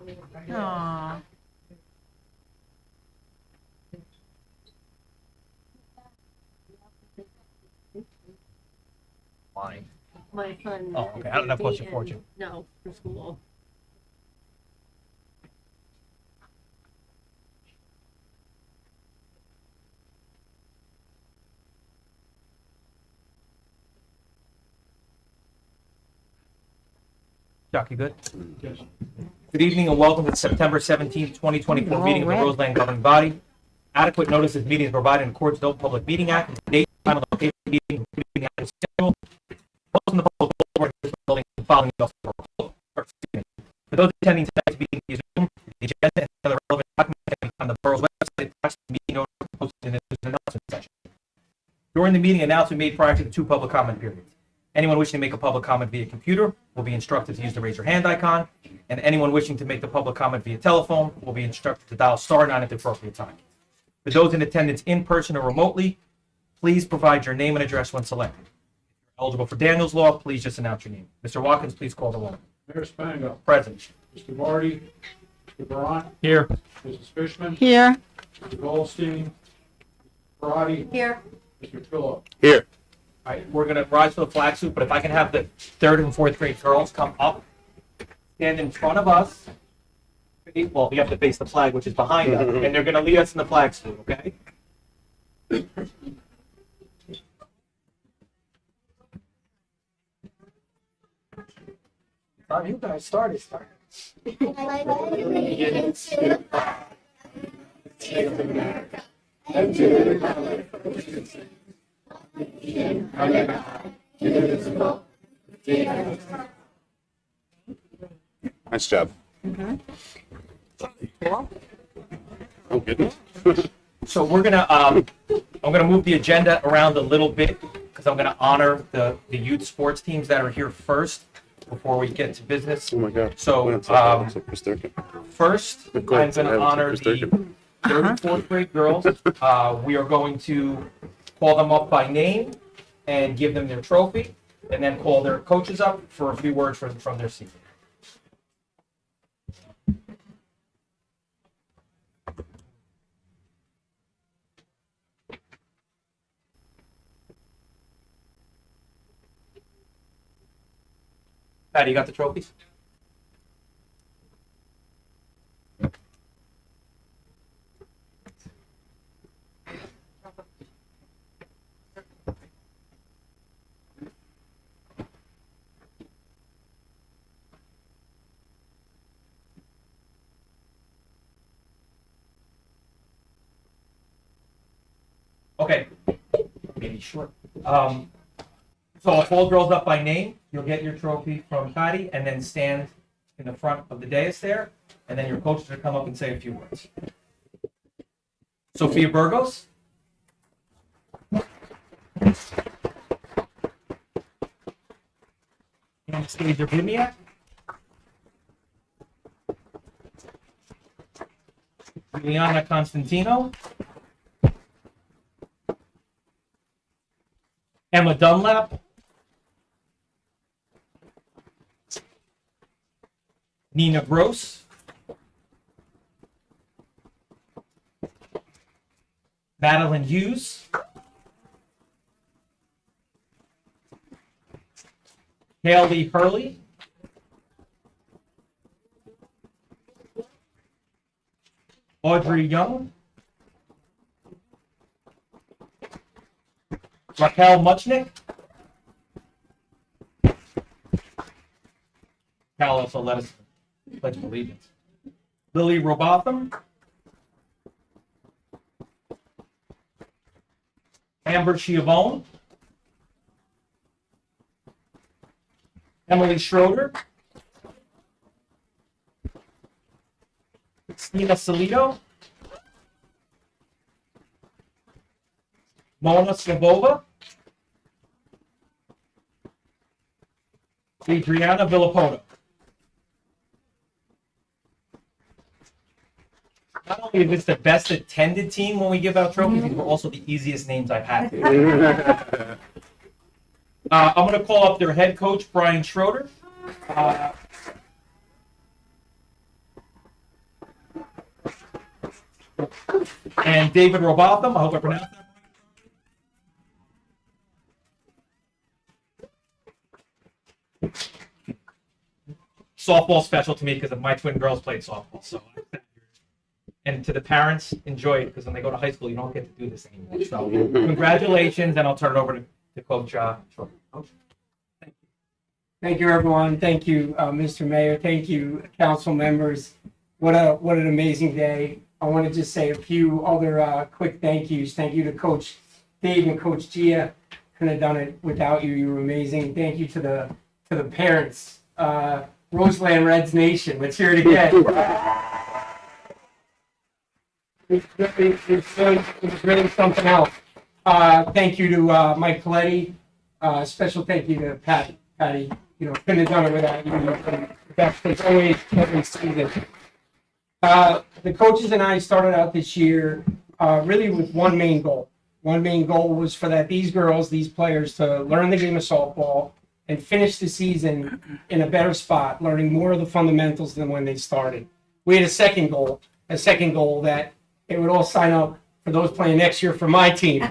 Aww. Why? My son. Oh, okay. How did that cost you a fortune? No, for school. Chuck, you good? Yes. Good evening and welcome to the September 17th, 2024 meeting of the Roseland governing body. Adequate notice of meeting is provided in accordance with the Open Public Meeting Act. The date, time, and location of the meeting, including the actual schedule. Most of the public board is building the following for those attending tonight's meeting, use Zoom, the agenda and other relevant documents can be found on the borough's website, attached to the meeting notice posted in the news and announcement section. During the meeting, an announcement made prior to the two public comment periods. Anyone wishing to make a public comment via computer will be instructed to use the raise your hand icon, and anyone wishing to make the public comment via telephone will be instructed to dial *9 at the appropriate time. For those in attendance in person or remotely, please provide your name and address when selected. If you're eligible for Daniel's Law, please just announce your name. Mr. Watkins, please call the roll. Mayor Spango. Present. Mr. Vardy. Mr. Borough. Here. Mrs. Fishman. Here. Mr. Goldstein. Mr. Karati. Here. Mr. Trillo. Here. All right, we're going to rise for the flag salute, but if I can have the third and fourth grade girls come up, stand in front of us. Well, you have to face the flag, which is behind us, and they're going to lead us in the flag salute, okay? You guys started. Allegiance to the flag of the States of America and to the republic for which it stands, one nation under God, indivisible, with liberty. Nice job. Oh, goodness. So we're gonna, I'm gonna move the agenda around a little bit because I'm gonna honor the youth sports teams that are here first before we get to business. Oh my God. So, first, I'm Go ahead. gonna honor the third and fourth grade girls. We are going to call them up by name and give them their trophy, and then call their coaches up for a few words from their seat. Patty, you got the trophies? Okay, maybe short. So I'll call girls up by name. You'll get your trophy from Patty, and then stand in the front of the dais there, and then your coaches will come up and say a few words. Sophia Burgos. Anastasia Vimiak. Juliana Constantino. Emma Dunlap. Nina Gross. Madeline Hughes. Haley Hurley. Audrey Young. Raquel Muchnick. Cal also let us pledge allegiance. Lily Robotham. Amber Schiavone. Emily Schroeder. Stina Salito. Mona Slabova. Adriana Villapoto. Not only is this the best attended team when we give out trophies, these were also the easiest names I've had. I'm going to call up their head coach, Brian Schroeder. and David Robotham. I hope I pronounced that. Softball special to me because my twin girls played softball. So, and to the parents, enjoy it because when they go to high school, you don't get to do this anymore. So, congratulations, and I'll turn it over to Coach Troy. Thank you, everyone. Thank you, Mr. Mayor. Thank you, council members. What an amazing day. I want to just say a few other quick thank yous. Thank you to Coach Dave and Coach Gia. Couldn't have done it without you. You were amazing. Thank you to the parents. Roseland Reds Nation. Let's hear it again. It's really something else. Thank you to Mike Coletti. Special thank you to Patty. You know, couldn't have done it without you. That's always every season. The coaches and I started out this year really with one main goal. One main goal was for these girls, these players, to learn the game of softball and finish the season in a better spot, learning more of the fundamentals than when they started. We had a second goal that they would all sign up for those playing next year for my team.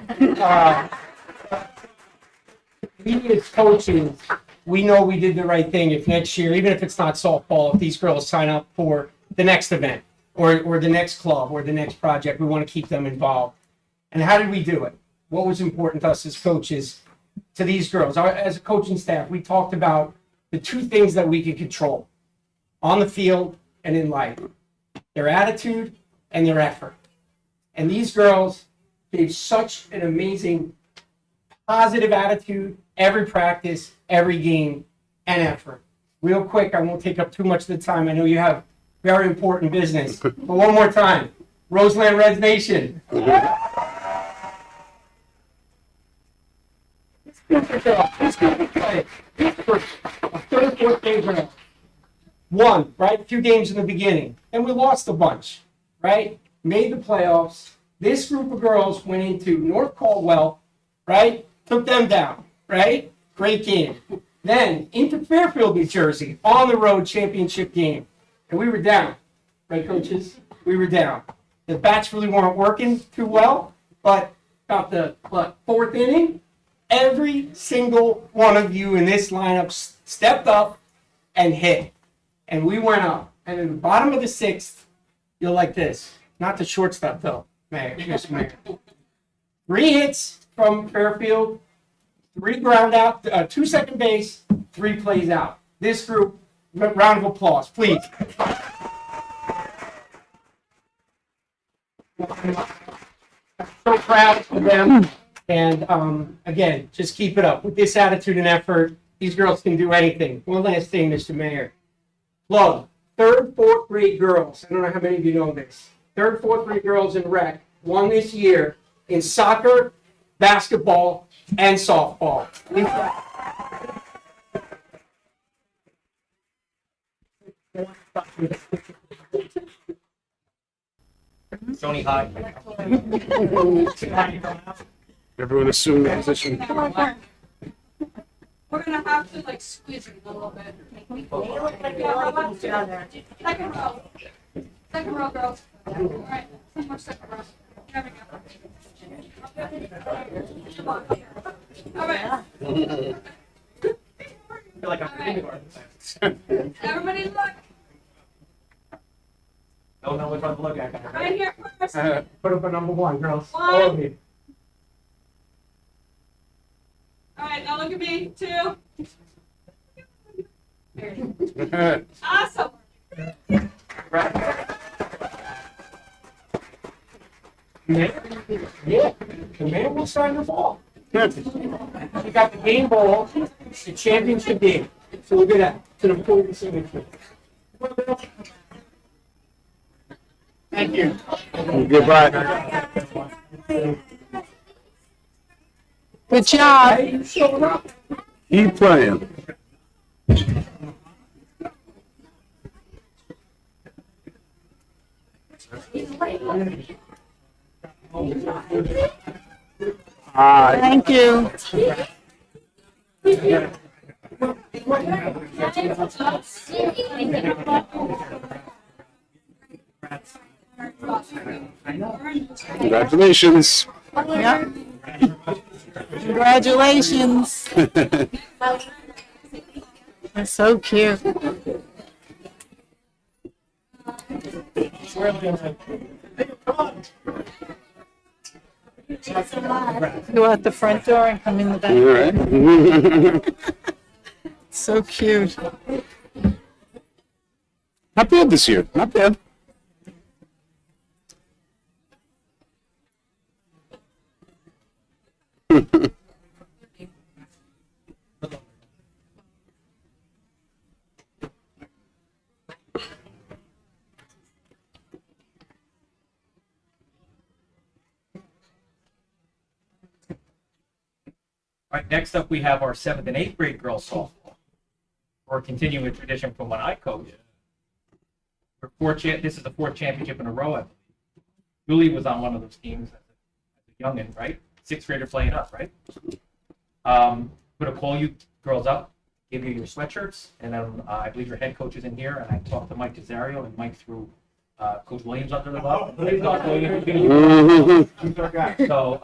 We as coaches, we know we did the right thing if next year, even if it's not softball, if these girls sign up for the next event or the next club or the next project, we want to keep them involved. And how did we do it? What was important to us as coaches, to these girls? As a coaching staff, we talked about the two things that we could control on the field and in life: their attitude and their effort. And these girls gave such an amazing positive attitude every practice, every game, and effort. Real quick, I won't take up too much of the time. I know you have very important business. But one more time, Roseland Reds Nation. Third, fourth game girl. Won, right? A few games in the beginning. And we lost a bunch, right? Made the playoffs. This group of girls went into North Caldwell, right? Took them down, right? Great game. Then into Fairfield, New Jersey, on the road championship game. And we were down, right, coaches? We were down. The bats really weren't working too well, but about the fourth inning, every single one of you in this lineup stepped up and hit. And we went up. And in the bottom of the sixth, you're like this. Not the shortstop, though. Mayor. 3 hits from Fairfield, 3 ground out, 2 second base, 3 plays out. This group, round of applause, please. I'm so proud of them. And again, just keep it up. With this attitude and effort, these girls can do anything. One last thing, Mr. Mayor. Plug, 3rd, 4th grade girls. I don't know how many of you know this. 3rd, 4th grade girls in rec won this year in soccer, basketball, and softball. Joni High. Everyone assume the position. We're gonna have to like squeeze it a little bit. Second row. Second row, girls. All right, some more second row. There we go. All right. I feel like I'm kindergarten. Everybody look. Don't know which one to look at. Right here first. Put up a number 1, girls. One. All of you. All right, now look at me. 2. Awesome. Yeah, the man will sign the ball. We got the game ball, the championship game. So we're gonna, it's an important signature. Thank you. Goodbye. Good job. Hey, you showing up? Keep playing. Thank you. Congratulations. Yep. Congratulations. That's so cute. Go out the front door and come in the back. All right. So cute. Not bad this year. Not bad. All right, next up, we have our 7th and 8th grade girls softball. We're continuing a tradition from when I coached. This is the 4th championship in a row, I believe. Julie was on one of those teams as a youngin', right? 6th grader playing up, right? I'm gonna call you girls up, give you your sweatshirts, and then I believe your head coach is in here, and I talked to Mike Desario, and Mike threw Coach Williams under the bus. So,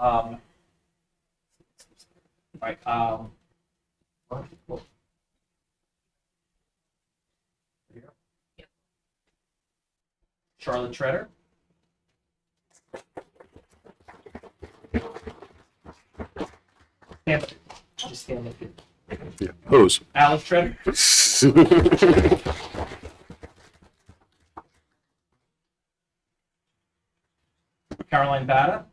all right, Charlotte Treader. Stand up. Just stand up here. Yeah. Pose. Alice Treader. Caroline Bada.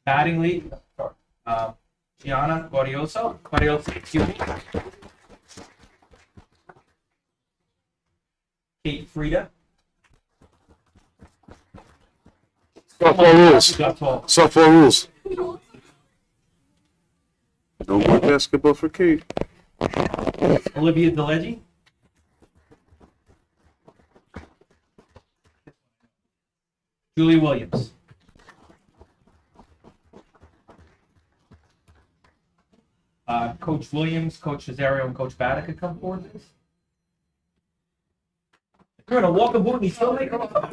Batting lead, Gianna Guarioso, excuse me. Kate Frida. Softball rules. Got tall. Softball rules. No more basketball for Kate. Olivia DeLeggi. Julie Williams. Coach Williams, Coach Cesario, and Coach Bada could come forward, please. You're gonna walk a boot and he still make up.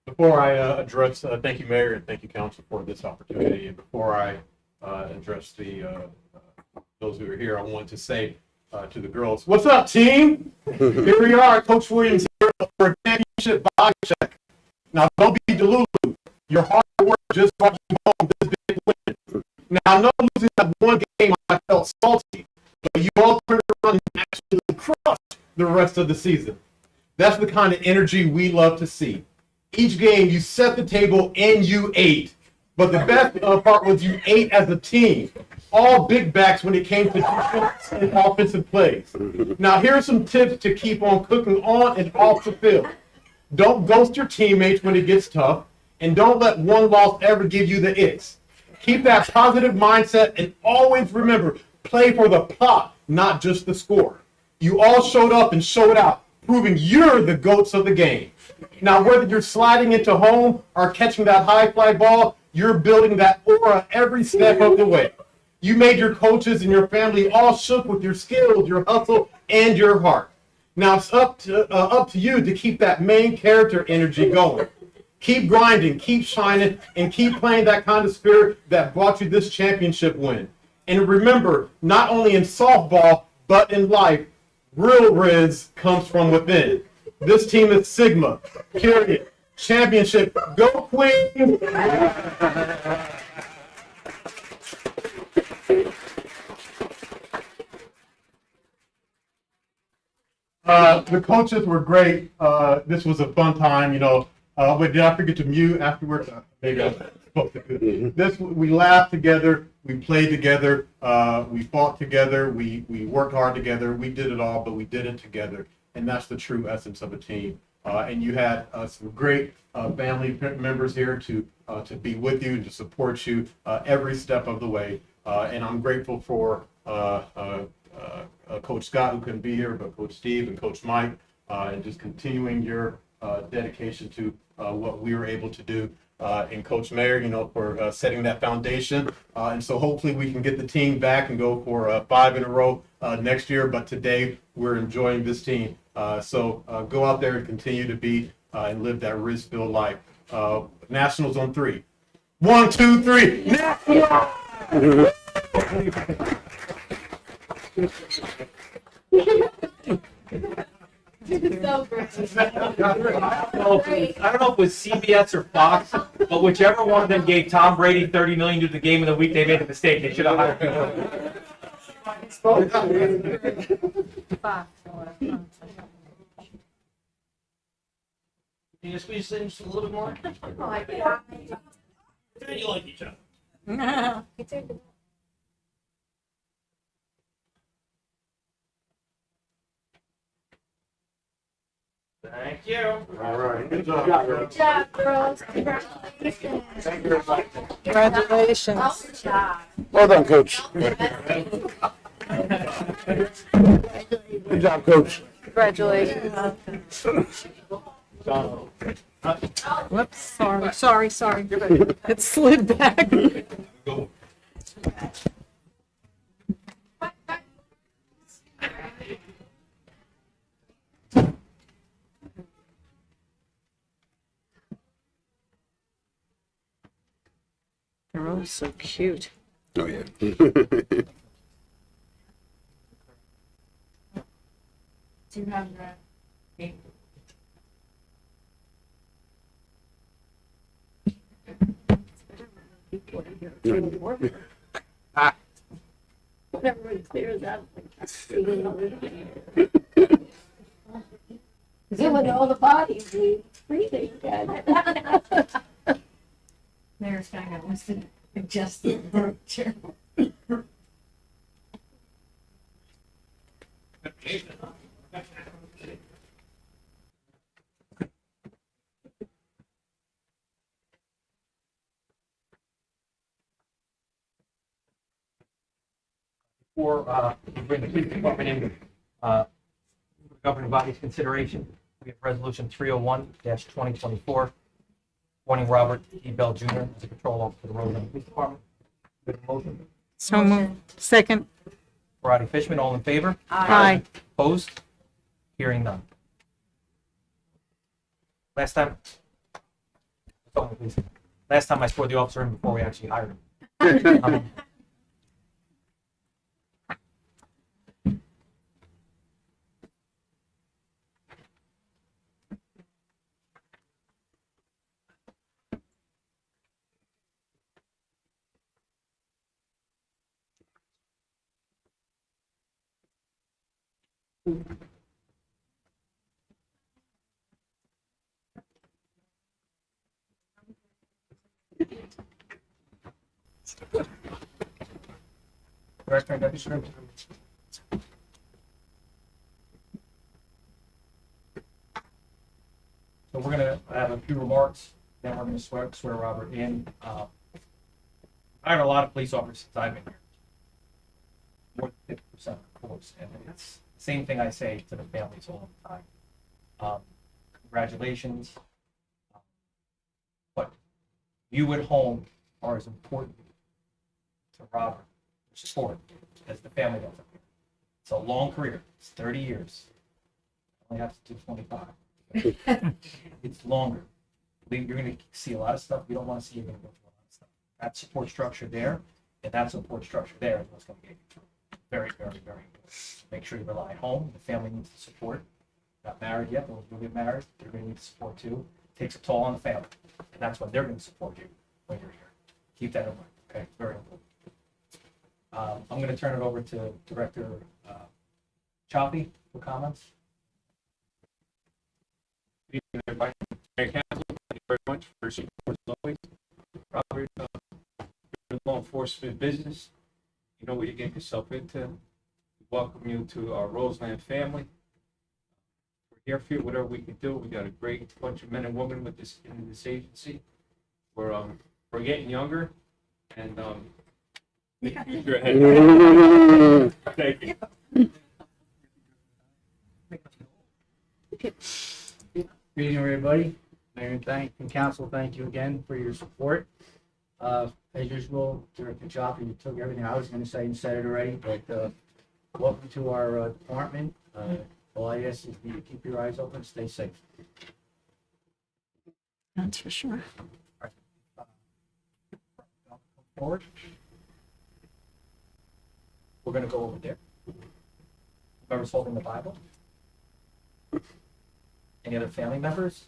Before I address, thank you, Mayor, and thank you, Council, for this opportunity. And before I address those who are here, I want to say to the girls, what's up, team? Here we are, Coach Williams here for a championship body check. Now, don't be deluded. Your hard work just brought you home this big win. Now, I know losing that one game, I felt salty, but you all turned around and actually crushed the rest of the season. That's the kind of energy we love to see. Each game, you set the table and you ate. But the best part was you ate as a team. All big backs when it came to defense and offensive plays. Now, here are some tips to keep on cooking on and off the field. Don't ghost your teammates when it gets tough, and don't let one loss ever give you the icks. Keep that positive mindset and always remember, play for the pop, not just the score. You all showed up and showed out, proving you're the GOATs of the game. Now, whether you're sliding into home or catching that high fly ball, you're building that aura every step of the way. You made your coaches and your family all shook with your skills, your hustle, and your heart. Now it's up to you to keep that main character energy going. Keep grinding, keep shining, and keep playing that kind of spirit that brought you this championship win. And remember, not only in softball, but in life, real Riz comes from within. This team is Sigma, period. Championship, go Queens! The coaches were great. This was a fun time, you know. But did I forget to mute afterwards? Maybe I was supposed to. This, we laughed together, we played together, we fought together, we worked hard together, we did it all, but we did it together. And that's the true essence of a team. And you had some great family members here to be with you and to support you every step of the way. And I'm grateful for Coach Scott, who couldn't be here, but Coach Steve and Coach Mike, and just continuing your dedication to what we were able to do. And Coach Mayer, for setting that foundation. And so hopefully we can get the team back and go for 5 in a row next year. But today we're enjoying this team. So go out there and continue to be and live that risk-filled life. Nationals on 3. 1, 2, 3. Nationals! So great. I don't know if it was CBS or Fox, but whichever one of them gave Tom Brady $30 million to the game of the week, they made a mistake. They should have hired him. Can you squeeze in just a little bit more? You like each other. Thank you. All right. Good job. Good job, girls. Congratulations. Congratulations. Well done, Coach. Good job, Coach. Congratulations. Whoops, sorry. It slid back. They're all so cute. Oh, yeah. Do you have the? Whenever it clears up. Doing all the bodies, we breathing again. There's kind of wants to adjust the temperature. Before we bring the police department in, governing body's consideration, we have resolution 301-2024, appointing Robert E. Bell Jr. as a patrol officer for the Rhode Island Police Department. We have a motion. So moved. Second. Roddy Fishman, all in favor? Aye. Opposed? Hearing none. Last time I swore the officer in before we actually hired him. Director and Deputy Sheriff. So we're gonna have a few remarks, then we're gonna swear Robert in. I hired a lot of police officers since I've been here. More than 50%, of course, and it's the same thing I say to the families all the time. Congratulations. But you at home are as important to Robert, support, as the family does up here. It's a long career. It's 30 years. I only have to do 25. It's longer. You're going to see a lot of stuff you don't want to see. You're going to go through a lot of stuff. That support structure there, and that support structure there is what's going to get you through. Very, very, very important. Make sure you rely at home. The family needs the support. Not married yet. Those who get married, they're going to need the support too. It takes a toll on the family, and that's when they're going to support you when you're here. Keep that in mind. Okay, it's very important. I'm going to turn it over to Director Chaffee for comments. Good evening, everybody. Mayor Council, thank you very much for your support as always. Robert, you're in law enforcement business. You know what you're getting yourself into. We welcome you to our Roseland family. We're here for you, whatever we can do. We got a great bunch of men and women with this in this agency. We're getting younger, and you're ahead. Thank you. Greeting, everybody. Mayor and council, thank you again for your support. As usual, Director Joplin, you took everything I was going to say and said it already, but welcome to our department. All I ask is you to keep your eyes open, stay safe. That's for sure. Forward. We're going to go over there. Whoever's holding the Bible. Any other family members?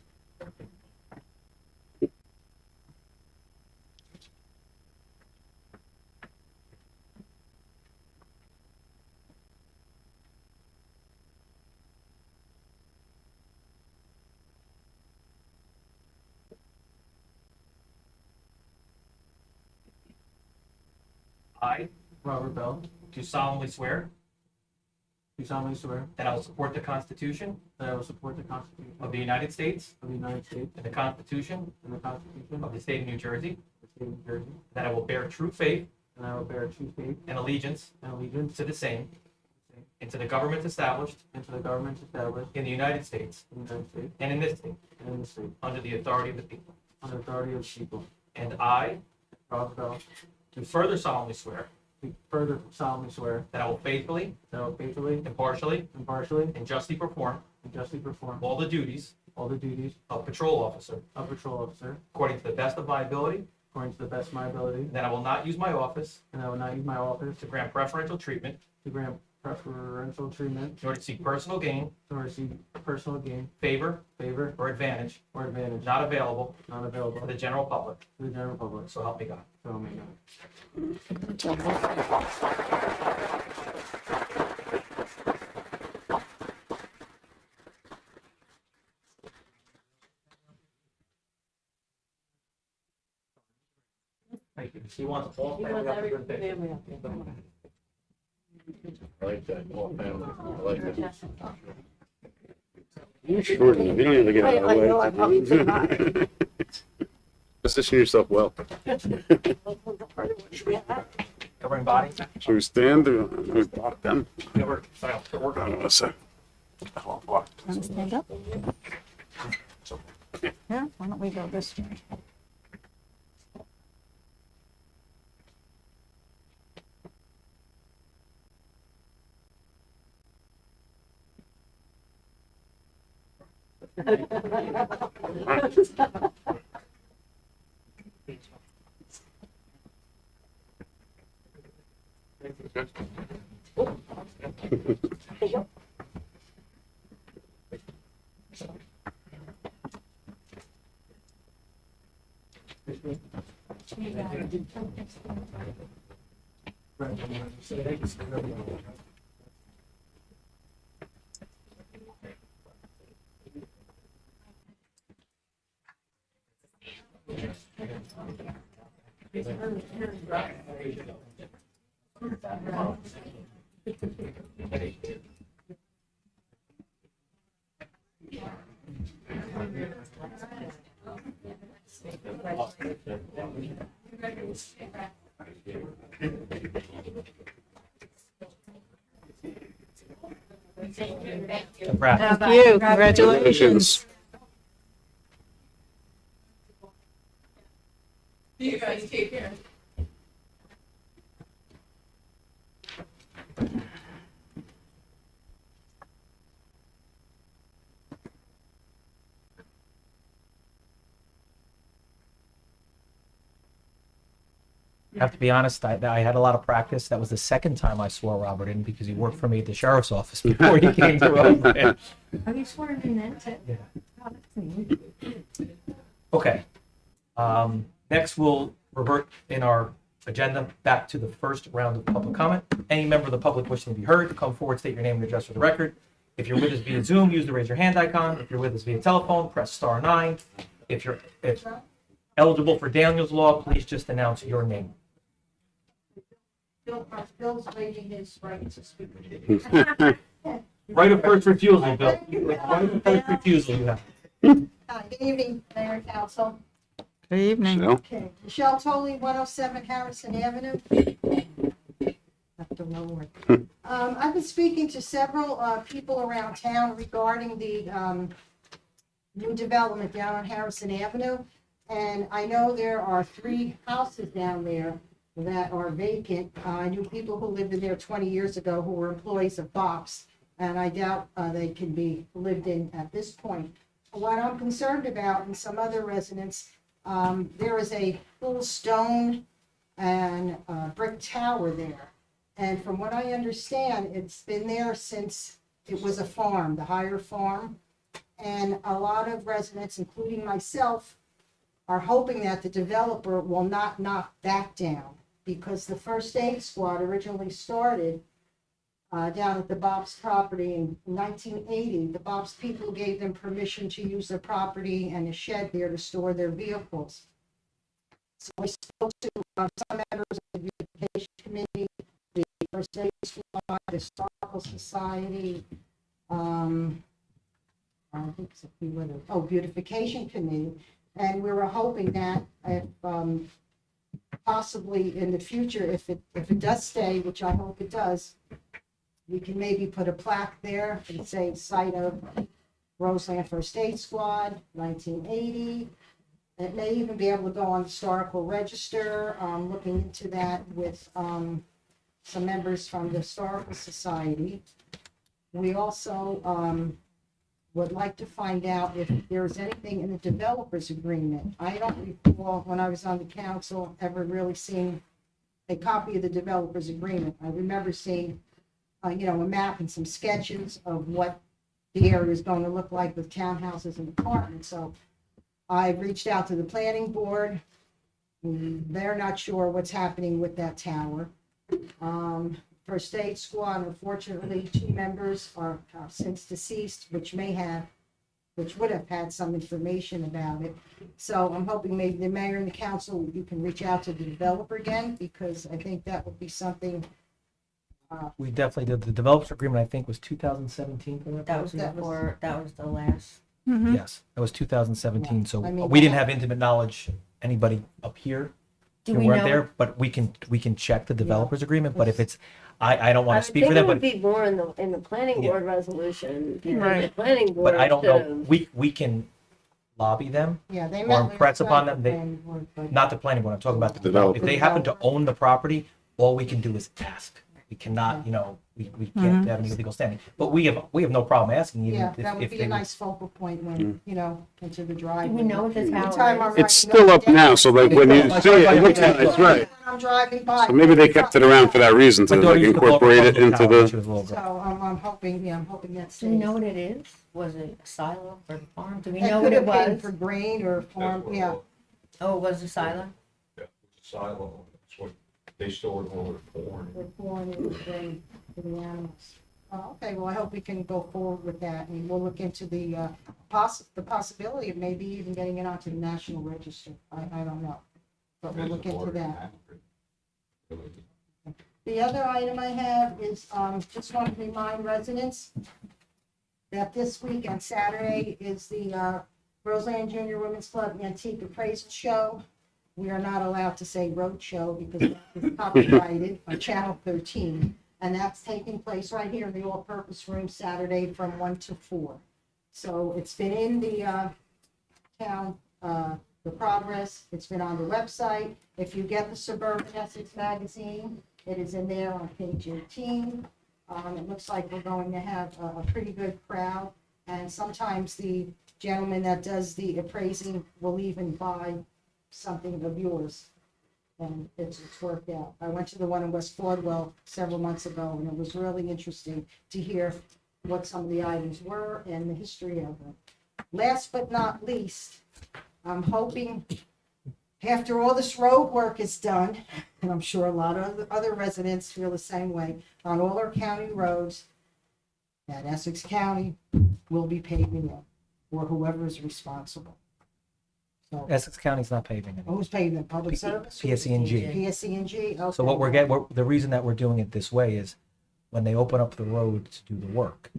I, Robert Bell, do solemnly swear do solemnly swear that I will support the Constitution that I will support the Constitution of the United States of the United States and the Constitution and the Constitution of of the State of New Jersey, the State of New Jersey, that I will bear true faith and I will bear true faith and allegiance and allegiance to the same and to the governments established and to the governments established in the United States in the United States and in this state and in the state, under the authority of the people. on the authority of the people. And I Robert Bell, do further solemnly swear do further solemnly swear that I will faithfully, that I will faithfully, impartially, impartially, and justly perform and justly perform all the duties all the duties of patrol officer of patrol officer according to the best of my ability, according to the best of my ability, and that I will not use my office and I will not use my office to grant preferential treatment to grant preferential treatment in order to seek personal gain, or receive personal gain, favor, favor, or advantage or advantage not available not available to the general public. to the general public. So help me God. So help me God. Thank you. He wants all He family wants up to every good thing. family up there. I like that, all family, I like that. You're short enough. You don't need to get out of I know, I'm probably too high. the way. Position yourself well. Covering body. Should we stand or we walk them? Cover. Sorry, I don't know, sir. Want to stand up? Yeah, why don't we go this way? Congrats. Thank you, congratulations. You guys take care. I have to be honest, I had a lot of practice. That was the second time I swore Robert in because he worked for me at the sheriff's office before he came to Roseland. Are you sworn in then too? Yeah. Oh, that's neat. Okay. Next, we'll revert in our agenda back to the first round of public comment. Any member of the public wishing to be heard, come forward, state your name and address for the record. If you're with us via Zoom, use the raise your hand icon. If you're with us via telephone, press *9. If eligible for Daniel's Law, please just announce your name. Bill's waiving his right to speak. Right of first refusal, Bill. Right of first refusal you have. Good evening, Mayor and Council. Good evening. Michelle? Okay, Michelle Tolley, 107 Harrison Avenue. I've been speaking to several people around town regarding the new development down on Harrison Avenue. And I know there are 3 houses down there that are vacant. I knew people who lived in there 20 years ago who were employees of Bops, and I doubt they can be lived in at this point. What I'm concerned about, and some other residents, there is a full stone and brick tower there. And from what I understand, it's been there since it was a farm, the Higher Farm. And a lot of residents, including myself, are hoping that the developer will not knock that down, because the first aid squad originally started down at the Bob's property in 1980. The Bob's people gave them permission to use their property and a shed there to store their vehicles. So I spoke to some members of the beautification committee, the first aid squad, the Historical Society, I think it's a few others, beautification committee. And we were hoping that if, possibly in the future, if it does stay, which I hope it does, we can maybe put a plaque there and say site of Roseland First Aid Squad, 1980. It may even be able to go on the historical register. Looking into that with some members from the Historical Society. We also would like to find out if there's anything in the developer's agreement. I don't recall, when I was on the council, ever really seeing a copy of the developer's agreement. I remember seeing, a map and some sketches of what the area is going to look like with townhouses and apartments. So I reached out to the planning board. They're not sure what's happening with that tower. First aid squad, unfortunately, 2 members are since deceased, which would have had some information about it. So I'm hoping maybe the mayor and the council, you can reach out to the developer again, because I think that would be something. We definitely did. The developers agreement, I think, was 2017. That was before, that was the last. Mhm. Yes, that was 2017. So I mean, we didn't have intimate knowledge, anybody up here Do who we weren't know? there, but we can check the developers agreement. But if it's, I don't I want would to speak think for it them, would but be more in the planning Yeah. board resolution. because Right. The planning board. I don't know. should- We can lobby them, Yeah, they Or met impress last upon night, them, the they- planning board, but- not the planning board. I'm talking about the Developer. If they happen to own the property, all we can do is ask. We cannot, we can't have any legal standing. But we have no problem asking even Yeah, if that would if be they a nice focal point when, into the Do driveway. we know what the The time tower I'm is? It's writing still up up now, so like when you see it, it looks nice, right? When I'm driving by. So maybe they kept it around for that reason, My to daughter like used to walk incorporate across it the into tower when she the. was a little So girl. I'm hoping that stays. Do we know what it is? Was it a silo or a farm? Do we It know could what it have been was? for grain or farm, yeah. Oh, it was a silo? Yeah, it's a silo, it's what they stored all their corn. For corn and grain for the animals. Oh, okay, well, I hope we can go forward with that, and we'll look into the possibility of maybe even getting it onto the National Register. I don't know, but we'll look into that. The other item I have is, just want to remind residents that this week on Saturday is the Roseland Junior Women's Club Antique Appraisal Show. We are not allowed to say road show because it's copyrighted by Channel 13. And that's taking place right here in the all-purpose room Saturday from 1 to 4. So it's been in the town, the progress, it's been on the website. If you get the Suburban Essex magazine, it is in there on page 18. It looks like we're going to have a pretty good crowd. And sometimes the gentleman that does the appraising will even buy something of yours. And it's worked out. I went to the one in West Fordwell several months ago, and it was really interesting to hear what some of the items were and the history of them. Last but not least, I'm hoping after all this road work is done, and I'm sure a lot of other residents feel the same way, on all our county roads, that Essex County will be paving them, or whoever is responsible. So, Essex County's not paving it. who's paving them? Public service? PSE&G. PSE&G, okay. So the reason that we're doing it this way is when they open up the road to do the work,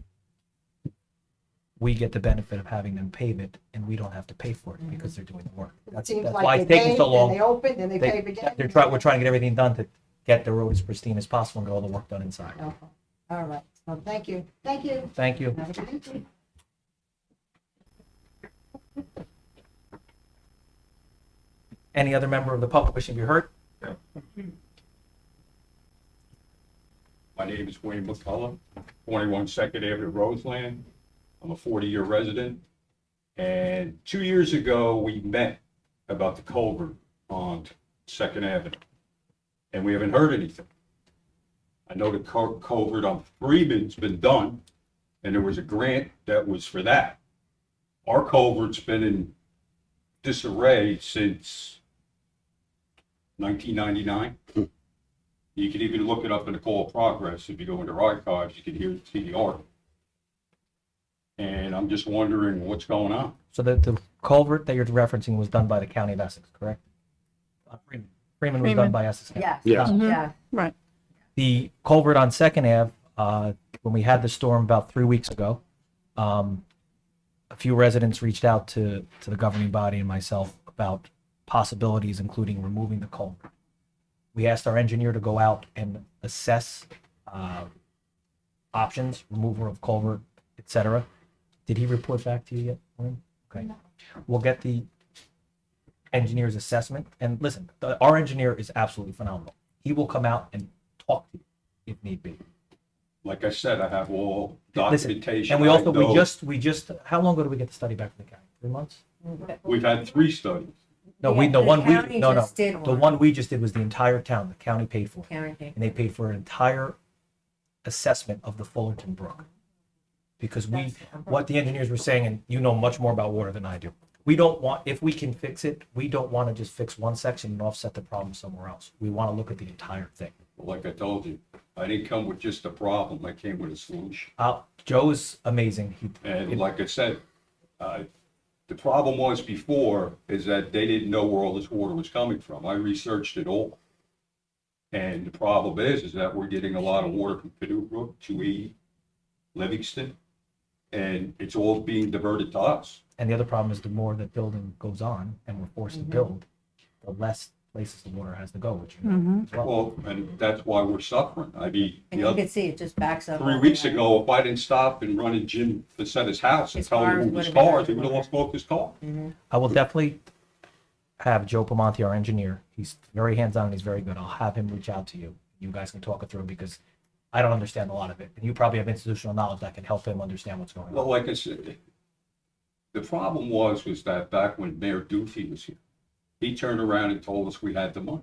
we get the benefit of having them pave it and we don't have to pay for it because they're doing the work. It That's seems why like it's they taking paved, so and long. they opened, and they pave again. We're trying to get everything done to get the road as pristine as possible and get all the work done inside. Okay. All right, well, thank you. Thank you. Thank you. Have a good evening. Any other member of the public wishing to be heard? My name is Wayne McCullough, 21 Second Avenue, Roseland. I'm a 40-year resident. And 2 years ago, we met about the culvert on Second Avenue. And we haven't heard anything. I know the culvert on Freeman's been done, and there was a grant that was for that. Our culvert's been in disarray since 1999. You can even look it up in the Call of Progress. If you go into archives, you can see the article. And I'm just wondering what's going on. So the culvert that you're referencing was done by the County of Essex, correct? Freeman. Freeman was done Freeman. by Essex County. Yes, Yes. yeah. Right. The culvert on Second Ave, when we had the storm about 3 weeks ago, a few residents reached out to the governing body and myself about possibilities, including removing the culvert. We asked our engineer to go out and assess options, removal of culvert, etc. Did he report back to you yet, Wayne? Okay. We'll get the engineer's assessment. And listen, our engineer is absolutely phenomenal. He will come out and talk to you if need be. Like I said, I have all Listen, documentation. and we also, I know- we just, how long ago did we get the study back from the county? 3 months? We've had 3 studies. No, Yeah, the one county no, just did the one we just did was the entire town, the county paid for it. County paid. And they paid for an entire assessment of the Fullerton Brook. Because what the engineers were saying, and you know much more about water than I do, we don't want, if we can fix it, we don't want to just fix one section and offset the problem somewhere else. We want to look at the entire thing. Like I told you, I didn't come with just a problem, I came with a solution. Joe is amazing. And like I said, the problem was before is that they didn't know where all this water was coming from. I researched it all. And the problem is that we're getting a lot of water from Canoe Brook, 280, Livingston, and it's all being diverted to us. And the other problem is the more that building goes on and we're forced to build, the less places the water has to go, which you know as well. Well, and that's why we're suffering. I mean, And you can see it just backs up. 3 weeks ago, if I didn't stop and run in Jim Facetta's house and His tell him cars to move his would've been cars, he would have everywhere. lost both his cars. I will definitely have Joe Pamonti, our engineer. He's very hands-on and he's very good. I'll have him reach out to you. You guys can talk it through because I don't understand a lot of it. And you probably have institutional knowledge that can help him understand what's going Well, on. like I said, the problem was that back when Mayor Duthie was here, he turned around and told us we had the money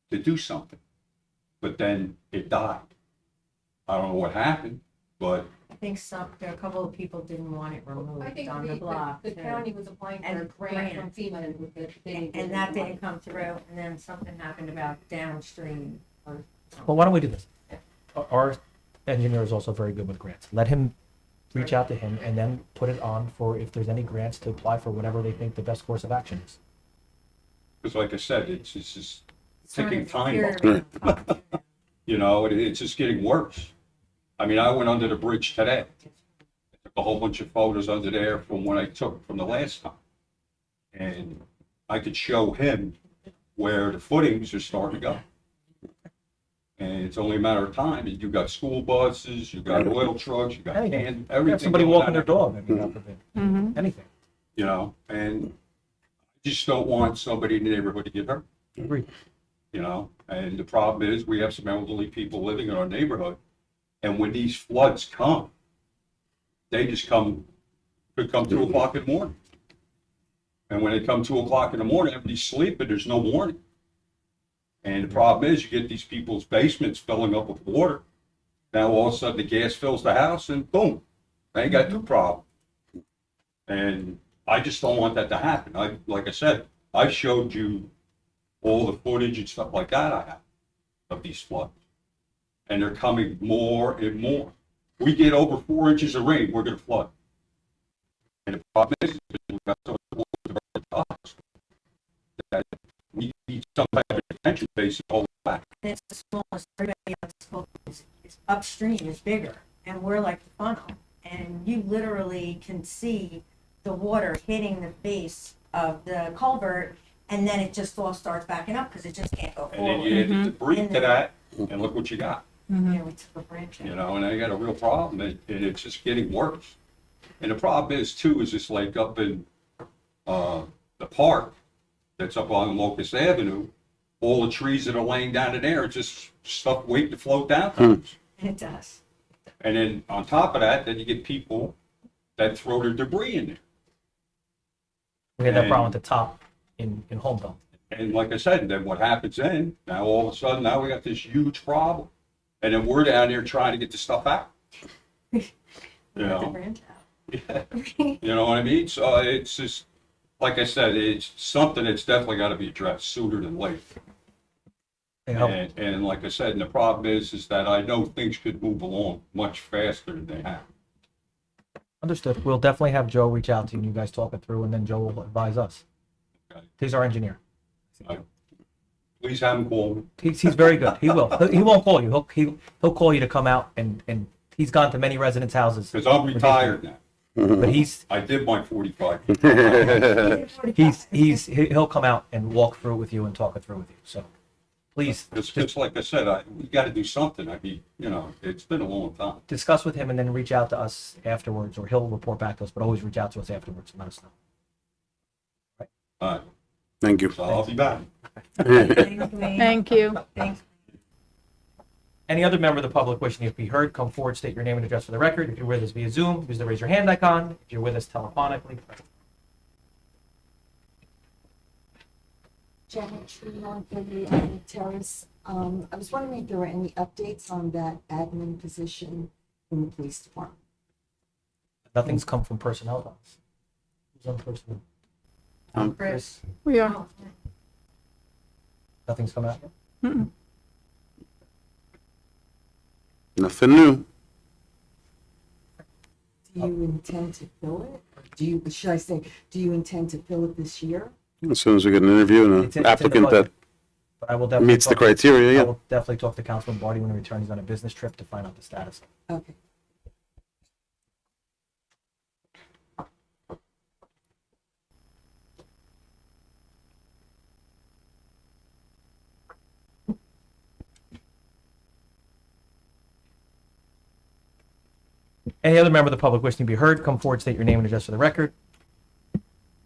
to do something. But then it died. I don't know what happened, but I think there are a couple of people didn't want it I removed think on the block. the too. county was applying for a And grant grant. from FEMA and they didn't get And it. that didn't come through, and then something happened about downstream. Well, why don't we do this? Our engineer is also very good with grants. Let him reach out to him and then put it on for if there's any grants to apply for whatever they think the best course of action is. because like I said, it's just Sort ticking of time fear bomb. of- You know, it's just getting worse. I mean, I went under the bridge today. I took a whole bunch of photos under there from what I took from the last time. And I could show him where the footings are starting to go. And it's only a matter of time. You got school buses, you got oil trucks, you got Anything. everything. Have somebody going walking on. their dog, I mean, God forbid. Anything. You know, and I just don't want somebody in the neighborhood to get hurt. Agreed. You know, and the problem is we have some elderly people living in our neighborhood. And when these floods come, they just could come 2 o'clock in the morning. And when they come 2 o'clock in the morning, everybody's sleeping, there's no warning. And the problem is you get these people's basements filling up with water. Now all of a sudden the gas fills the house and boom, they ain't got 2 problems. And I just don't want that to happen. Like I said, I showed you all the footage and stuff like that I have of these floods. And they're coming more and more. We get over 4 inches of rain, we're gonna flood. And the problem is, we've got so much water diverted to us that we need some type of attention base to hold it back. And it's the smallest, everybody else is upstream is bigger, and we're like the funnel. And you literally can see the water hitting the base of the culvert, and then it just all starts backing up because it just can't go And then forward. you add the debris And to then- that, and look what you got. Yeah, we took a branch out. You know, and they got a real problem, and it's just getting worse. And the problem is too, is it's like up in the park that's up on Locust Avenue, all the trees that are laying down in there are just stuff waiting to float down. It does. And then on top of that, then you get people that throw their debris in there. We had that problem at the top in Homeville. And like I said, then what happens then? Now all of a sudden, now we got this huge problem. And then we're down there trying to get the stuff out. You know? You know what I mean? So it's just, like I said, it's something that's definitely got to be addressed sooner than later. And like I said, and the problem is that I know things could move along much faster than they have. Understood. We'll definitely have Joe reach out to you and you guys talk it through, and then Joe will advise us. Okay. He's our engineer. Please have him call me. He's very good. He will. He won't call you. He'll call you to come out, and he's gone to many residents' houses. Because I'm retired now. But I did my 45. He'll come out and walk through it with you and talk it through with you. So please It's like I said, we got to do something. I mean, you know, it's been a long time. discuss with him and then reach out to us afterwards, or he'll report back to us. But always reach out to us afterwards and let us know. All right. Thank you. So I'll be back. Thank you. Thanks. Any other member of the public wishing to be heard, come forward, state your name and address for the record. If you're with us via Zoom, use the raise your hand icon. If you're with us telephonically, Janet Tremont, 38 Terrace. I was wondering if there were any updates on that admin position in the police department. nothing's come from personnel docs. Who's on personnel? Chris. We are. Oh, Nothing's come out yet? Mm-mm. Nothing new. Do you intend to fill it? Should I say, do you intend to fill it this year? As soon as we get an interview and It's an in the applicant that budget. But I will definitely meets the talk to- criteria, I yeah. will definitely talk to Councilman Barty when he returns. He's on a business trip to find out the status. Okay. Any other member of the public wishing to be heard, come forward, state your name and address for the record.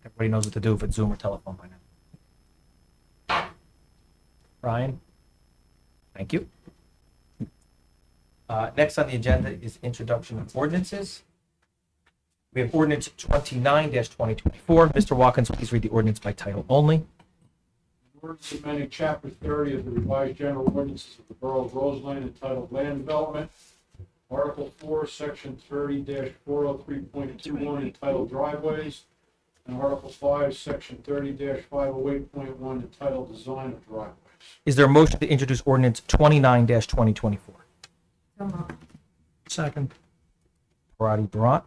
Everybody knows what to do if it's Zoom or telephone by now. Ryan? Thank you. Next on the agenda is introduction of ordinances. We have ordinance 29-2024. Mr. Watkins, please read the ordinance by title only. Ordinance amending chapter 30 of the revised general ordinances of the Borough of Roseland entitled Land Development. Article 4, Section 30-403.21 entitled Driveways. And Article 5, Section 30-508.1 entitled Design of Driveways. Is there a motion to introduce ordinance 29-2024? come on. Second. Parati, Durant.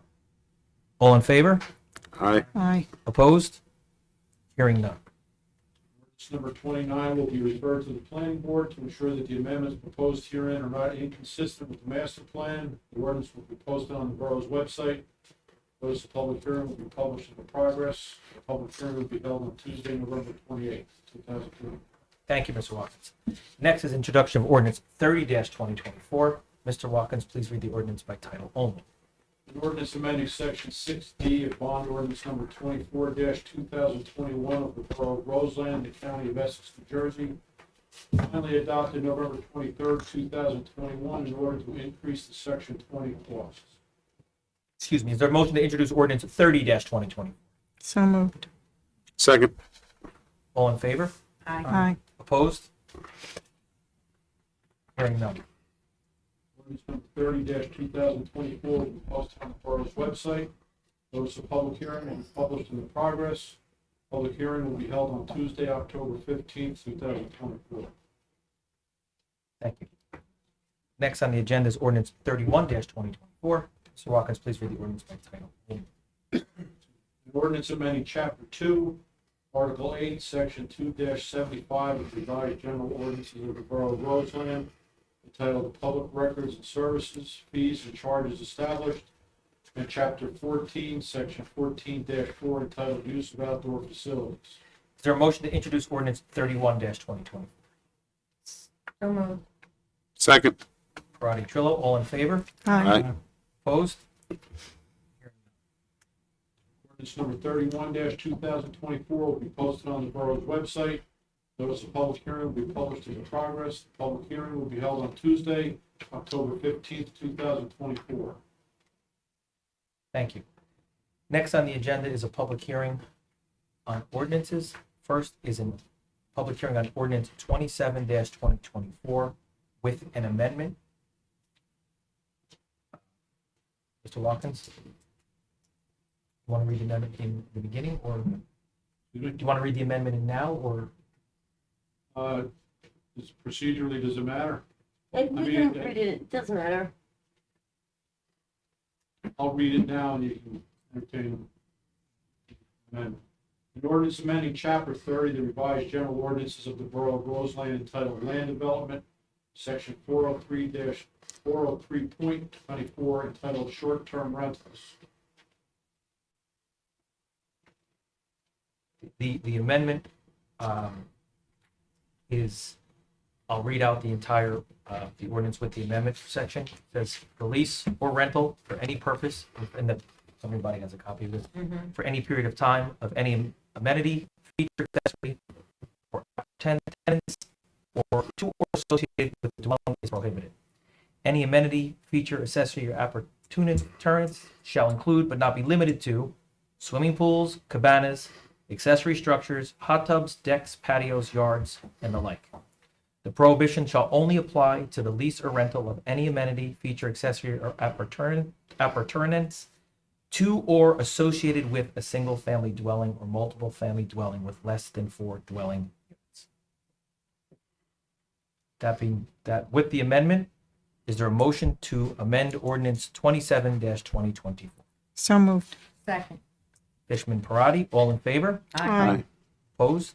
All in favor? Aye. Aye. Opposed? Hearing none. Ordinance number 29 will be referred to the planning board to ensure that the amendments proposed herein are not inconsistent with the master plan. The ordinance will be posted on the borough's website. Notice of public hearing will be published in the progress. The public hearing will be held on Tuesday, November 28th, 2020. Thank you, Mr. Watkins. Next is introduction of ordinance 30-2024. Mr. Watkins, please read the ordinance by title only. An ordinance amending section 6D of bond ordinance number 24-2021 of the Borough of Roseland, the County of Essex, New Jersey, finally adopted November 23rd, 2021, in order to increase the section 20 costs. Excuse me, is there a motion to introduce ordinance 30-2024? So moved. Second. All in favor? Aye. Opposed? Hearing none. Ordinance number 30-2024 will be posted on the borough's website. Notice of public hearing will be published in the progress. Public hearing will be held on Tuesday, October 15th, 2024. Thank you. Next on the agenda is ordinance 31-2024. Mr. Watkins, please read the ordinance by title only. An ordinance amending chapter 2, article 8, section 2-75 of the revised general ordinances of the Borough of Roseland, entitled Public Records and Services, Fees and Charges Established, and chapter 14, section 14-4, entitled Use of Outdoor Facilities. Is there a motion to introduce ordinance 31-2024? So moved. Second. Parati, Trillo, all in favor? Aye. Aye. Opposed? Ordinance Ordinance number 31-2024 will be posted on the borough's website. Notice of public hearing will be published in the progress. The public hearing will be held on Tuesday, October 15th, 2024. Thank you. Next on the agenda is a public hearing on ordinances. First is a public hearing on ordinance 27-2024 with an amendment. Mr. Watkins? You want to read the amendment in the beginning, or do you want to read the amendment in now, or? Procedurally, does it matter? We can read it, it doesn't matter. I'll read it now and you can entertain amendment. An ordinance amending chapter 30, the revised general ordinances of the Borough of Roseland entitled Land Development, section 403.24 entitled Short-Term Rentals. The amendment is, I'll read out the entire, the ordinance with the amendment section. It says, for lease or rental for any purpose, and that everybody has a copy of this, for any period of time of any amenity, feature, accessory, or tenants, or to or associated with the dwelling is prohibited. Any amenity, feature, accessory, or appurtenance shall include, but not be limited to, swimming pools, cabanas, accessory structures, hot tubs, decks, patios, yards, and the like. The prohibition shall only apply to the lease or rental of any amenity, feature, accessory, or appurtenance to or associated with a single-family dwelling or multiple-family dwelling with less than 4 dwelling units. That being that, with the amendment, is there a motion to amend ordinance 27-2024? So moved. Second. Fishman, Parati, all in favor? Aye. Opposed?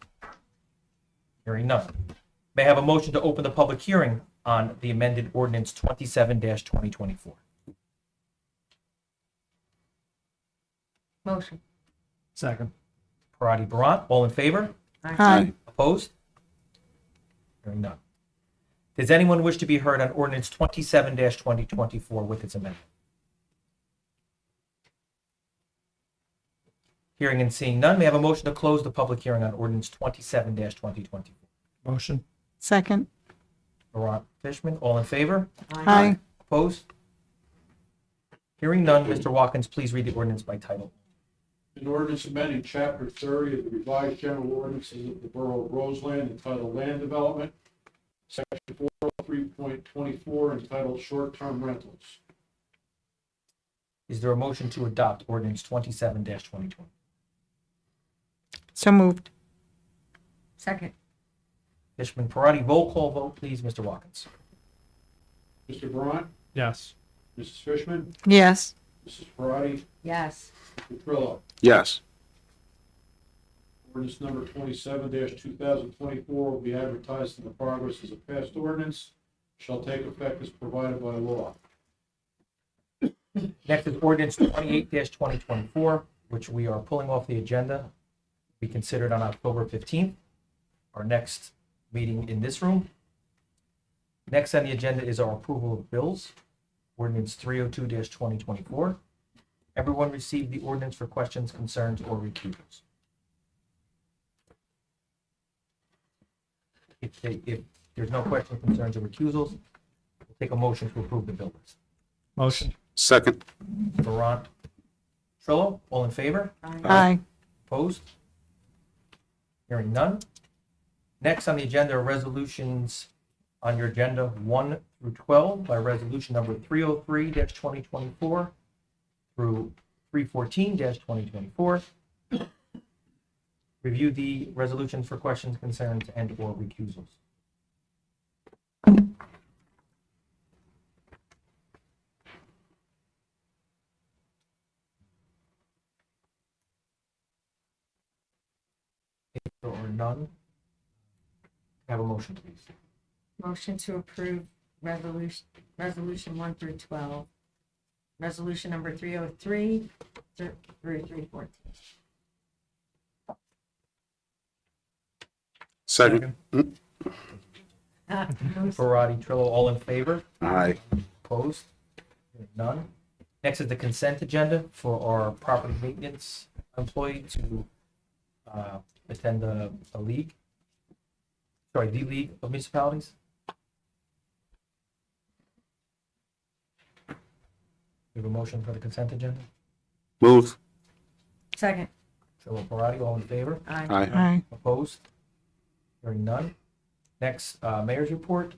Hearing none. May I have a motion to open the public hearing on the amended ordinance 27-2024? Motion. Second. Parati, Barat, all in favor? Aye. Opposed? Hearing none. Does anyone wish to be heard on ordinance 27-2024 with its amendment? Hearing and seeing none, may I have a motion to close the public hearing on ordinance 27-2024? Motion. Second. Barat, Fishman, all in favor? Aye. Opposed? Hearing none, Mr. Watkins, please read the ordinance by title. An ordinance amending chapter 30 of the revised general ordinances of the Borough of Roseland entitled Land Development, section 403.24 entitled Short-Term Rentals. Is there a motion to adopt ordinance 27-2020? So moved. Second. Fishman, Parati, roll call vote, please, Mr. Watkins. Mr. Brant, Yes. Mrs. Fishman, Yes. Mrs. Parati, Yes. Mr. Trillo. Yes. Ordinance number 27-2024 will be advertised in the progress as a passed ordinance, shall take effect as provided by law. Next is ordinance 28-2024, which we are pulling off the agenda. Be considered on October 15th, our next meeting in this room. Next on the agenda is our approval of bills, ordinance 302-2024. Everyone received the ordinance for questions, concerns, or recusals. If there's no questions, concerns, or recusals, we'll take a motion to approve the bill list. Motion. Second. Barat, Trillo, all in favor? Aye. Opposed? Hearing none. Next on the agenda are resolutions on your agenda 1 through 12 by resolution number 303-2024 through 314-2024. Review the resolutions for questions, concerns, and/or recusals. If there are none, have a motion, please. Motion to approve resolution 1 through 12. Resolution number 303 through 314. Second. Parati, Trillo, all in favor? Aye. Opposed? Hearing none. Next is the consent agenda for our property maintenance employee to attend the League of Municipalities. We have a motion for the consent agenda. Move. Second. Philip Parati, all in favor? Aye. Aye. Aye. Opposed? Hearing none. Next, mayor's report.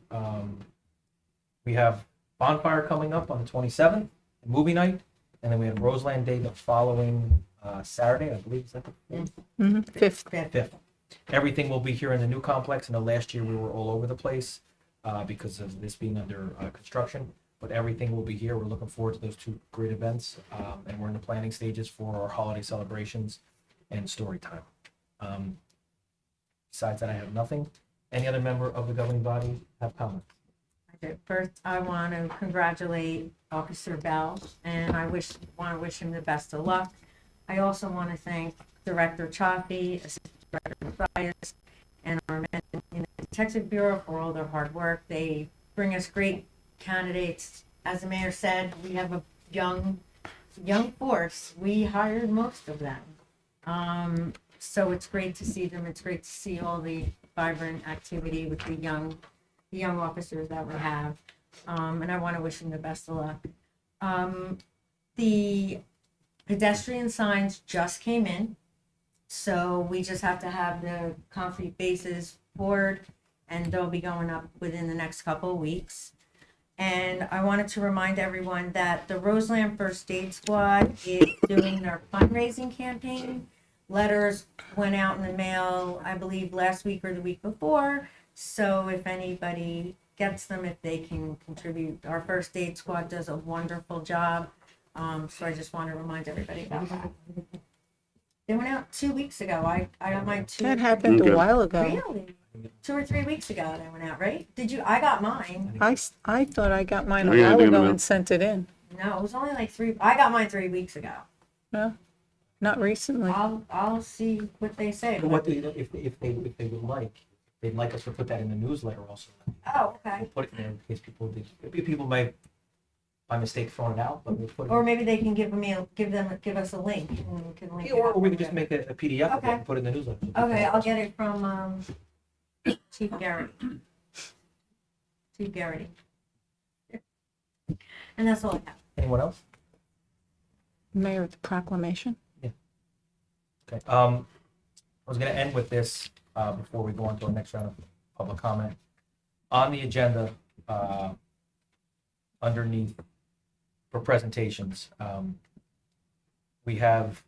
We have bonfire coming up on the 27th, movie night, and then we have Roseland Day the following Saturday, I believe. Is that the Fifth. 5th? Everything will be here in the new complex. And the last year we were all over the place because of this being under construction. But everything will be here. We're looking forward to those two great events, and we're in the planning stages for our holiday celebrations and story time. Besides that, I have nothing. Any other member of the governing body have comments? Okay, first, I want to congratulate Officer Bell, and I want to wish him the best of luck. I also want to thank Director Chaffee, Assistant Director Mathias, and our men in the Detective Bureau for all their hard work. They bring us great candidates. As the mayor said, we have a young force. We hired most of them. So it's great to see them. It's great to see all the vibrant activity with the young officers that we have. And I want to wish them the best of luck. The pedestrian signs just came in. So we just have to have the concrete bases poured, and they'll be going up within the next couple of weeks. And I wanted to remind everyone that the Roseland First Aid Squad is doing their fundraising campaign. Letters went out in the mail, I believe, last week or the week before. So if anybody gets them, if they can contribute, our First Aid Squad does a wonderful job. So I just want to remind everybody about that. They went out 2 weeks ago. I got mine That happened Okay. a while ago. Really? 2 or 3 weeks ago they went out, right? Did you? I got mine. I thought I got mine a Oh, yeah, I while think I ago know. and sent it in. No, it was only like 3. I got mine 3 weeks ago. No, not recently. I'll see what they say. But what if they would like, they'd like us to put that in the newsletter also. Oh, okay. We'll put it in there in case people might by mistake thrown it out, but we'll put it. Or maybe they can give us a link and we can link it Or up. we could just make a PDF of it Okay. and put it in the newsletter. Okay, I'll get it from Chief Garrity. Chief Garrity. And that's all I have. Anyone else? Mayor, the proclamation. Okay. I was going to end with this before we go on to our next round of public comment. On the agenda, underneath for presentations, we have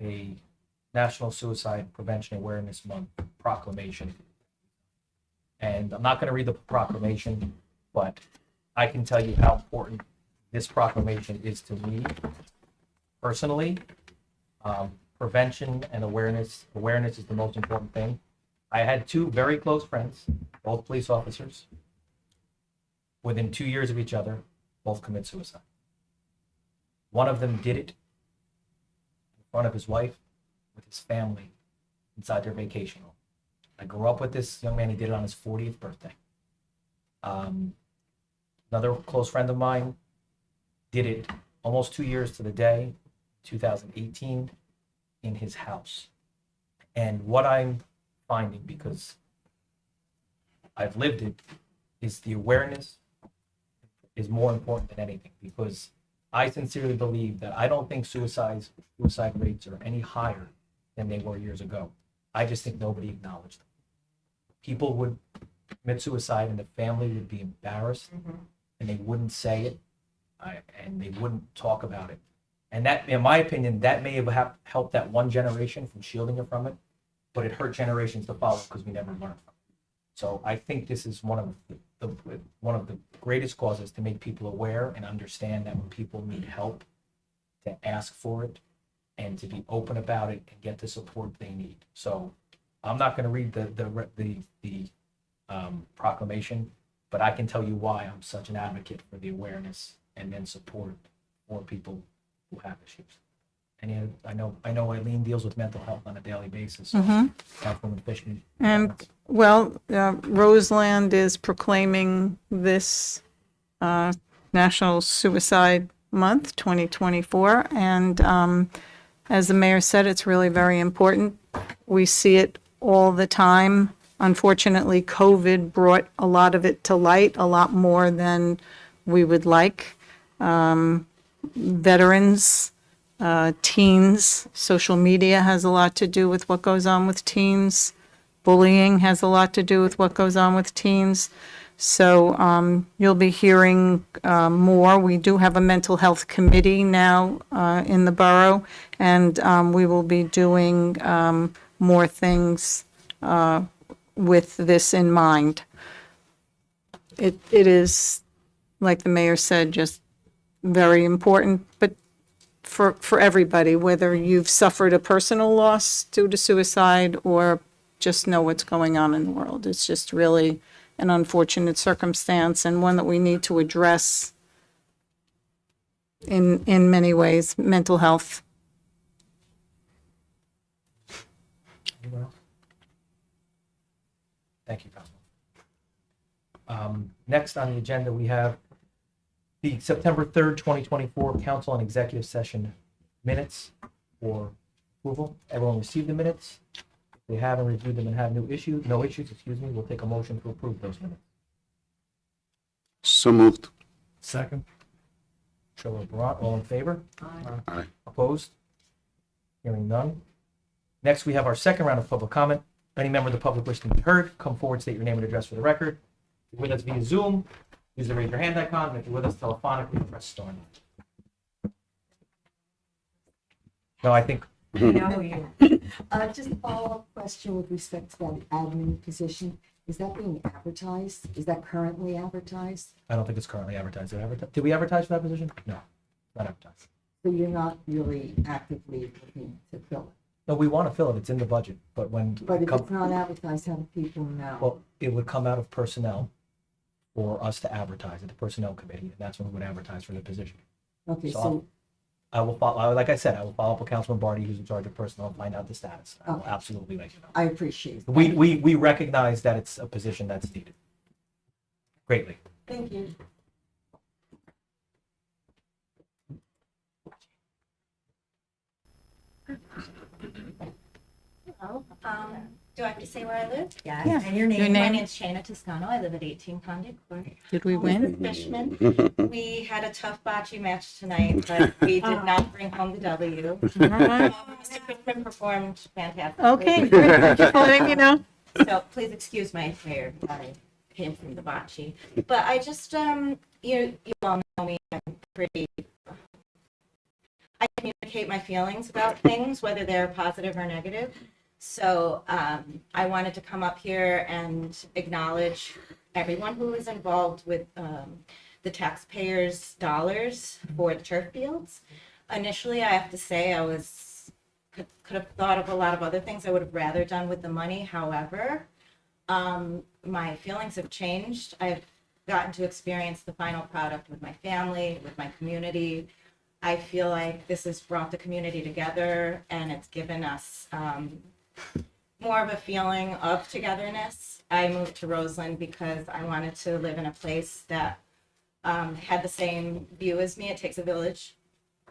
a National Suicide Prevention Awareness Month proclamation. And I'm not going to read the proclamation, but I can tell you how important this proclamation is to me personally. Prevention and awareness is the most important thing. I had 2 very close friends, both police officers. Within 2 years of each other, both commit suicide. One of them did it in front of his wife with his family inside their vacation home. I grew up with this young man. He did it on his 40th birthday. Another close friend of mine did it almost 2 years to the day, 2018, in his house. And what I'm finding, because I've lived it, is the awareness is more important than anything, because I sincerely believe that I don't think suicide rates are any higher than they were years ago. I just think nobody acknowledged them. People would commit suicide and the family would be embarrassed and they wouldn't say it and they wouldn't talk about it. And that, in my opinion, that may have helped that one generation from shielding it from it, but it hurt generations to follow because we never learned from it. So I think this is one of the greatest causes to make people aware and understand that when people need help, to ask for it and to be open about it and get the support they need. So I'm not going to read the proclamation, but I can tell you why I'm such an advocate for the awareness and then support for people who have issues. And I know Eileen deals with mental health on a daily basis. So Councilwoman Fishman. And, well, Roseland is proclaiming this National Suicide Month 2024, and As the mayor said, it's really very important. We see it all the time. Unfortunately, COVID brought a lot of it to light, a lot more than we would like. Veterans, teens, social media has a lot to do with what goes on with teens. Bullying has a lot to do with what goes on with teens. So you'll be hearing more. We do have a mental health committee now in the borough, and we will be doing more things with this in mind. It is, like the mayor said, just very important, but for everybody, whether you've suffered a personal loss due to suicide or just know what's going on in the world. It's just really an unfortunate circumstance and one that we need to address in many ways. Mental health. Anyone else? Thank you, Councilman. Next on the agenda, we have the September 3rd, 2024 Council and Executive Session minutes for approval. Everyone received the minutes. If they haven't reviewed them and have no issues, we'll take a motion to approve those minutes. So moved. Second. Show of Barat, all in favor? Aye. Opposed? Hearing none. Next, we have our second round of public comment. Any member of the public wishing to be heard, come forward, state your name and address for the record. If you're with us via Zoom, use the raise your hand icon, and if you're with us telephonically, press star. No, I think, I know you. Just a follow-up question with respect to that admin position. Is that being advertised? Is that currently advertised? I don't think it's currently advertised. Did we advertise for that position? No, not advertised. So you're not really actively looking to fill it? No, we want to fill it. It's in the budget, but when. But if it's not advertised, how do people know? Well, it would come out of personnel for us to advertise at the personnel committee, and that's when we would advertise for the position. Okay, so so, I will follow, like I said, I will follow up with Councilman Barty, who's in charge of personnel, and find out the status. I will Okay. absolutely let you know. I appreciate it. We recognize that it's a position that's needed. Greatly. Thank you. Hello. Do I have to say where I live? Yes. Yeah. And your name? Your My name? name's Shana Toscano. I live at 18 Conde Court. Did we win? Fishman. We had a tough bocce match tonight, but we did not bring home the W. Mr. Fishman performed fantastically. Okay, great. Thank you for letting me know. So please excuse my hair. I came from the bocce. But I just, you all know me. I'm pretty. I communicate my feelings about things, whether they're positive or negative. So I wanted to come up here and acknowledge everyone who is involved with the taxpayers' dollars for the turf fields. Initially, I have to say I could have thought of a lot of other things I would have rather done with the money. However, my feelings have changed. I've gotten to experience the final product with my family, with my community. I feel like this has brought the community together, and it's given us more of a feeling of togetherness. I moved to Roseland because I wanted to live in a place that had the same view as me. It takes a village.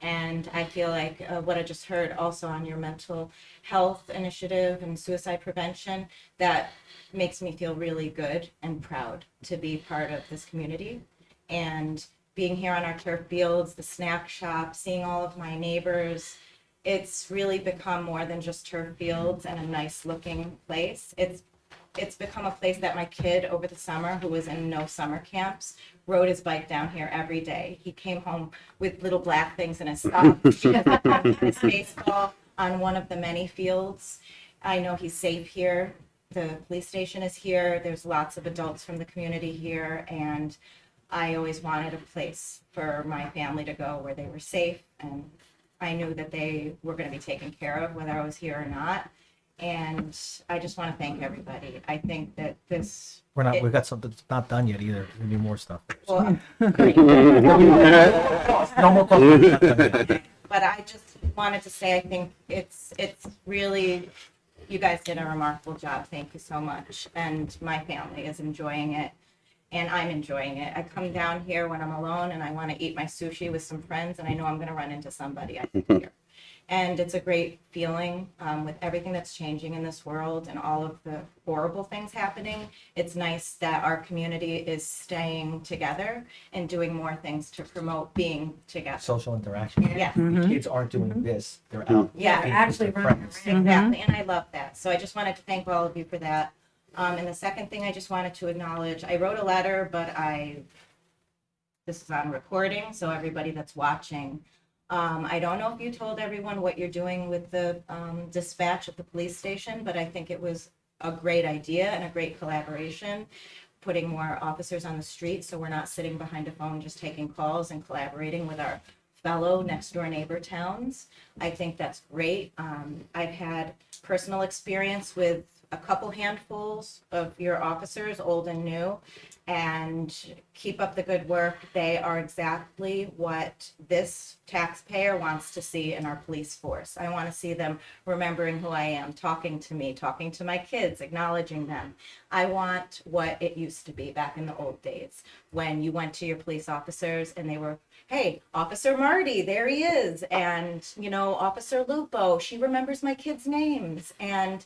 And I feel like what I just heard also on your mental health initiative and suicide prevention, that makes me feel really good and proud to be part of this community. And being here on our turf fields, the snack shop, seeing all of my neighbors, it's really become more than just turf fields and a nice looking place. It's become a place that my kid over the summer, who was in no summer camps, rode his bike down here every day. He came home with little black things in his socks because he practiced baseball on one of the many fields. I know he's safe here. The police station is here. There's lots of adults from the community here, and I always wanted a place for my family to go where they were safe, and I knew that they were going to be taken care of whether I was here or not. And I just want to thank everybody. I think that this. We've got something that's not done yet either. We need more stuff. Well, No more questions. but I just wanted to say, I think it's really, you guys did a remarkable job. Thank you so much. And my family is enjoying it, and I'm enjoying it. I come down here when I'm alone and I want to eat my sushi with some friends, and I know I'm going to run into somebody I think here. And it's a great feeling with everything that's changing in this world and all of the horrible things happening. It's nice that our community is staying together and doing more things to promote being together. Social interaction. Yeah. The kids aren't doing this, they're out. Yeah, being actually with their running friends. around. Exactly, and I love that. So I just wanted to thank all of you for that. And the second thing I just wanted to acknowledge, I wrote a letter, but this is on recording, so everybody that's watching. I don't know if you told everyone what you're doing with the dispatch at the police station, but I think it was a great idea and a great collaboration, putting more officers on the street so we're not sitting behind a phone just taking calls and collaborating with our fellow next door neighbor towns. I think that's great. I've had personal experience with a couple handfuls of your officers, old and new, and keep up the good work. They are exactly what this taxpayer wants to see in our police force. I want to see them remembering who I am, talking to me, talking to my kids, acknowledging them. I want what it used to be back in the old days when you went to your police officers and they were, hey, Officer Marty, there he is. And, Officer Lupo, she remembers my kids' names. And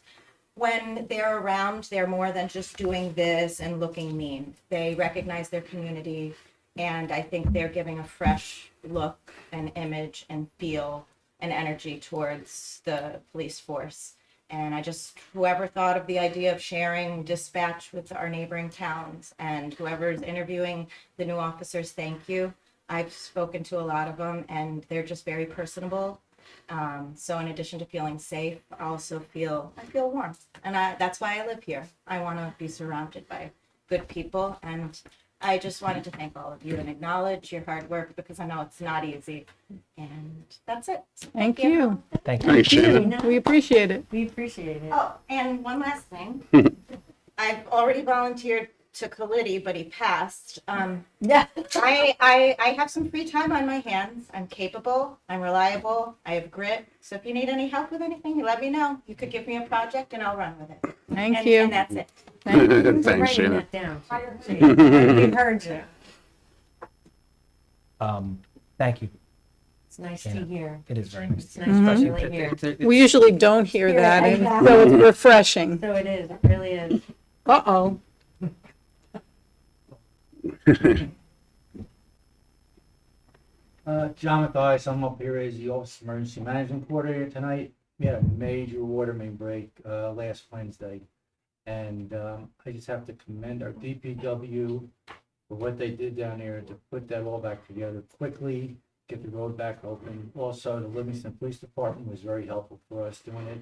when they're around, they're more than just doing this and looking mean. They recognize their community, and I think they're giving a fresh look and image and feel and energy towards the police force. And whoever thought of the idea of sharing dispatch with our neighboring towns and whoever's interviewing the new officers, thank you. I've spoken to a lot of them, and they're just very personable. So in addition to feeling safe, I feel warm, and that's why I live here. I want to be surrounded by good people, and I just wanted to thank all of you and acknowledge your hard work because I know it's not easy. And that's it. Thank you. Thank you. Thanks, Shannon. We appreciate it. We appreciate it. Oh, and one last thing. I've already volunteered to Kalidi, but he passed. Yeah. I have some free time on my hands. I'm capable. I'm reliable. I have grit. So if you need any help with anything, you let me know. You could give me a project and I'll run with it. Thank you. And that's it. Thanks, Writing Shannon. that down. We heard you. Thank you. It's nice Yeah. to hear. It is very nice. It's nice to really hear. We usually don't hear Hear that, it, and so it's refreshing. So it is, it really is. Uh-oh. John Mathias, I'm up here as the Office of Emergency Management Coordinator tonight. We had a major water main break last Wednesday. And I just have to commend our DPW for what they did down there to put that all back together quickly, get the road back open. Also, the Livingston Police Department was very helpful for us doing it.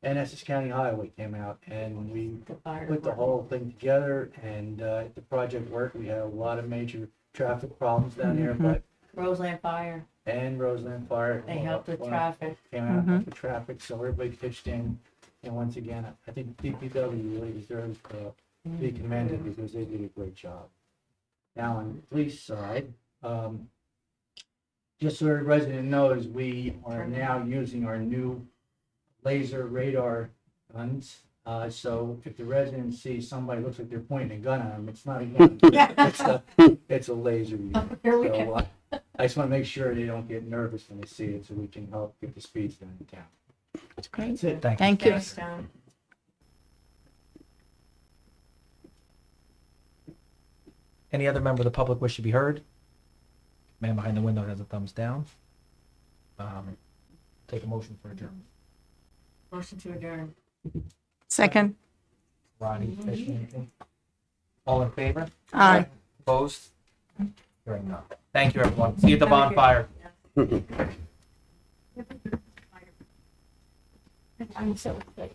And Essex County Highway came out and we put the whole thing together, and the project worked. We had a lot of major traffic problems down there, but Roseland Fire, Roseland Fire. they helped with traffic. Came out and helped with traffic, so everybody pitched in. And once again, I think DPW really deserves to be commended because they did a great job. Now, on the police side, just so every resident knows, we are now using our new laser radar guns. So if the resident sees somebody looks like they're pointing a gun at them, it's not a gun. It's a laser. Here we So, go. I just want to make sure they don't get nervous when they see it, so we can help get the speeds down in town. That's great. That's it. Thank you. Thanks, John. Any other member of the public wish to be heard? Man behind the window has a thumbs down. Take a motion for adjournment. Motion to adjourn. Second. Rodney, Fish, anything? All in favor? Aye. Opposed? Hearing none. Thank you, everyone. See you at the bonfire. I'm so excited.